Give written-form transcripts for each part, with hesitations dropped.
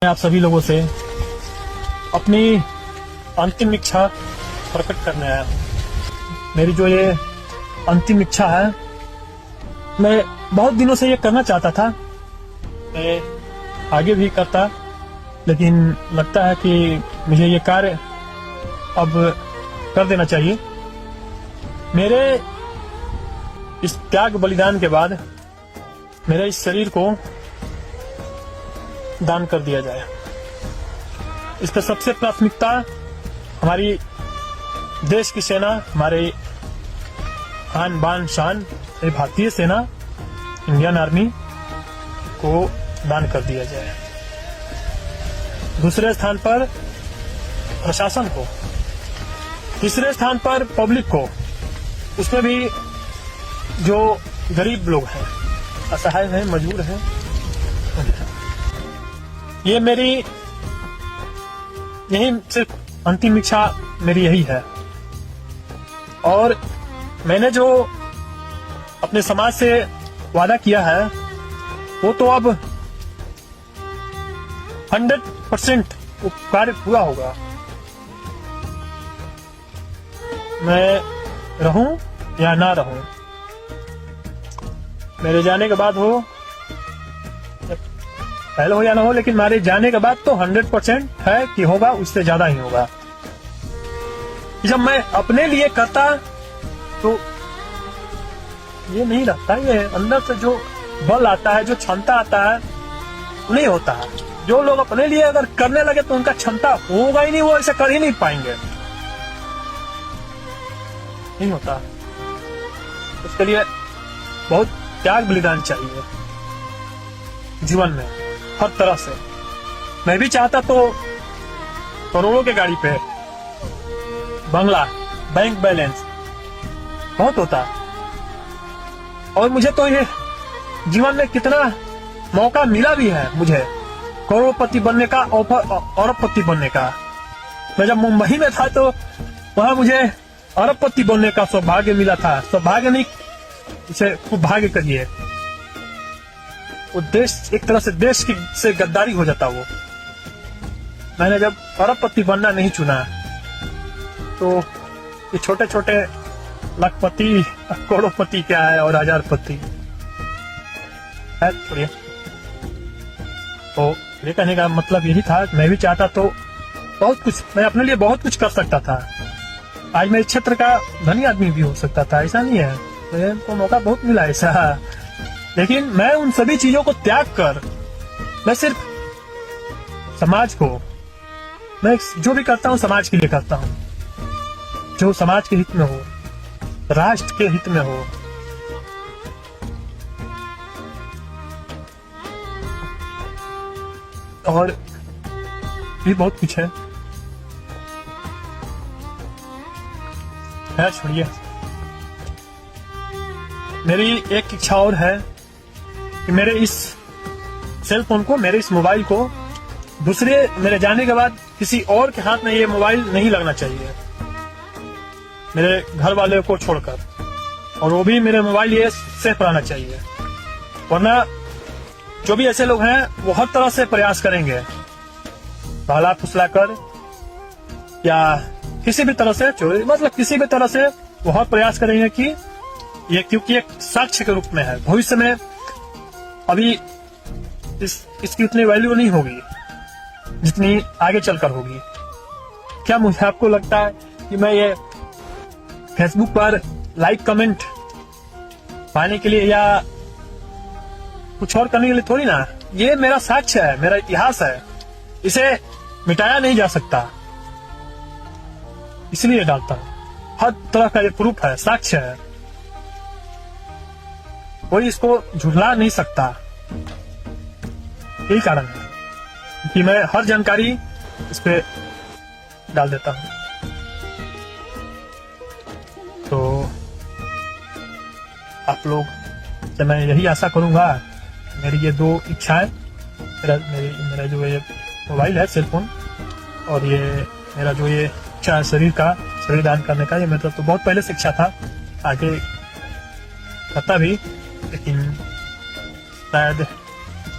मैं आप सभी लोगों से अपनी अंतिम इच्छा प्रकट करने आया। मेरी जो ये अंतिम इच्छा है, मैं बहुत दिनों से ये करना चाहता था। मैं आगे भी करता, लेकिन लगता है कि मुझे ये कार्य अब कर देना चाहिए। मेरे इस त्याग बलिदान के बाद मेरे इस शरीर को दान कर दिया जाए। इस पर सबसे प्राथमिकता हमारी देश की सेना, हमारे आन बान शान भारतीय सेना, इंडियन आर्मी को दान कर दिया जाए। दूसरे स्थान पर प्रशासन को, तीसरे स्थान पर पब्लिक को, उसमें भी जो गरीब लोग हैं, असहाय हैं, मजबूर हैं। ये मेरी यही सिर्फ अंतिम इच्छा मेरी यही है। और मैंने जो अपने समाज से वादा किया है वो तो अब 100% कार्य पूरा होगा। मैं रहूं या ना रहूं, मेरे जाने के बाद हो, पहले हो या ना हो, लेकिन मेरे जाने के बाद तो 100% है कि होगा, उससे ज्यादा ही होगा। जब मैं अपने लिए करता तो ये नहीं लगता, ये अंदर से जो बल आता है, जो क्षमता आता है, नहीं होता है। जो लोग अपने लिए अगर करने लगे तो उनका क्षमता होगा ही नहीं, वो ऐसे कर ही नहीं पाएंगे, नहीं होता। उसके लिए बहुत त्याग बलिदान चाहिए जीवन में, हर तरह से। मैं भी चाहता तो करोड़ों के गाड़ी पे, बंगला, बैंक बैलेंस बहुत होता। और मुझे तो ये जीवन में कितना मौका मिला भी है, मुझे करोड़पति बनने का, अरबपति बनने का। मैं जब मुंबई में था तो वहां मुझे अरबपति बनने का सौभाग्य मिला था। सौभाग्य नहीं, इसे खूब भाग्य करिए। वो देश, एक तरह से देश की से गद्दारी हो जाता वो। मैंने जब अरबपति बनना नहीं चुना तो ये छोटे छोटे लाखपति, करोड़पति क्या है और हजारपति है, छोड़िए। तो ये कहने का मतलब यही था, मैं भी चाहता तो बहुत कुछ, मैं अपने लिए बहुत कुछ कर सकता था। आज मैं इस क्षेत्र का धनी आदमी भी हो सकता था, ऐसा नहीं है। मुझे तो मौका बहुत मिला ऐसा, लेकिन मैं उन सभी चीजों को त्याग कर, मैं सिर्फ समाज को, मैं जो भी करता हूं समाज के लिए करता हूं, जो समाज के हित में हो, राष्ट्र के हित में हो। और भी बहुत कुछ है, छोड़िए। मेरी एक इच्छा और है कि मेरे इस सेल फोन को, मेरे इस मोबाइल को दूसरे, मेरे जाने के बाद किसी और के हाथ में ये मोबाइल नहीं लगना चाहिए, मेरे घर वाले को छोड़कर। और वो भी मेरे मोबाइल ये सेफ रहना चाहिए, वरना जो भी ऐसे लोग हैं वो हर तरह से प्रयास करेंगे, भाला फुसला कर या किसी भी तरह से चोरी, मतलब किसी भी तरह से वो हर प्रयास करेंगे कि ये, क्योंकि एक साक्ष्य के रूप में है। भविष्य में अभी इसकी उतनी वैल्यू नहीं होगी जितनी आगे चलकर होगी। क्या मुझे आपको लगता है कि मैं ये फेसबुक पर लाइक कमेंट पाने के लिए या कुछ और करने के लिए थोड़ी ना, ये मेरा साक्ष्य है, मेरा इतिहास है, इसे मिटाया नहीं जा सकता, इसलिए डालता हूं। हर तरह का ये प्रूफ है, साक्ष्य है, कोई इसको झुठला नहीं सकता। यही कारण है कि मैं हर जानकारी इस पे डाल देता हूं। तो आप लोग से मैं यही आशा करूंगा, मेरी ये दो इच्छाएं, मेरा जो ये मोबाइल है, सेल फोन, और ये मेरा जो ये इच्छा है शरीर का, शरीर दान करने का, ये मेरा तो बहुत पहले से इच्छा था, आगे करता भी, लेकिन शायद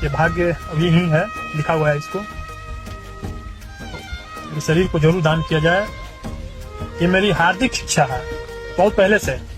ये भाग्य अभी ही है, लिखा हुआ है इसको। शरीर को जरूर दान किया जाए। ये मेरी हार्दिक इच्छा है बहुत पहले से।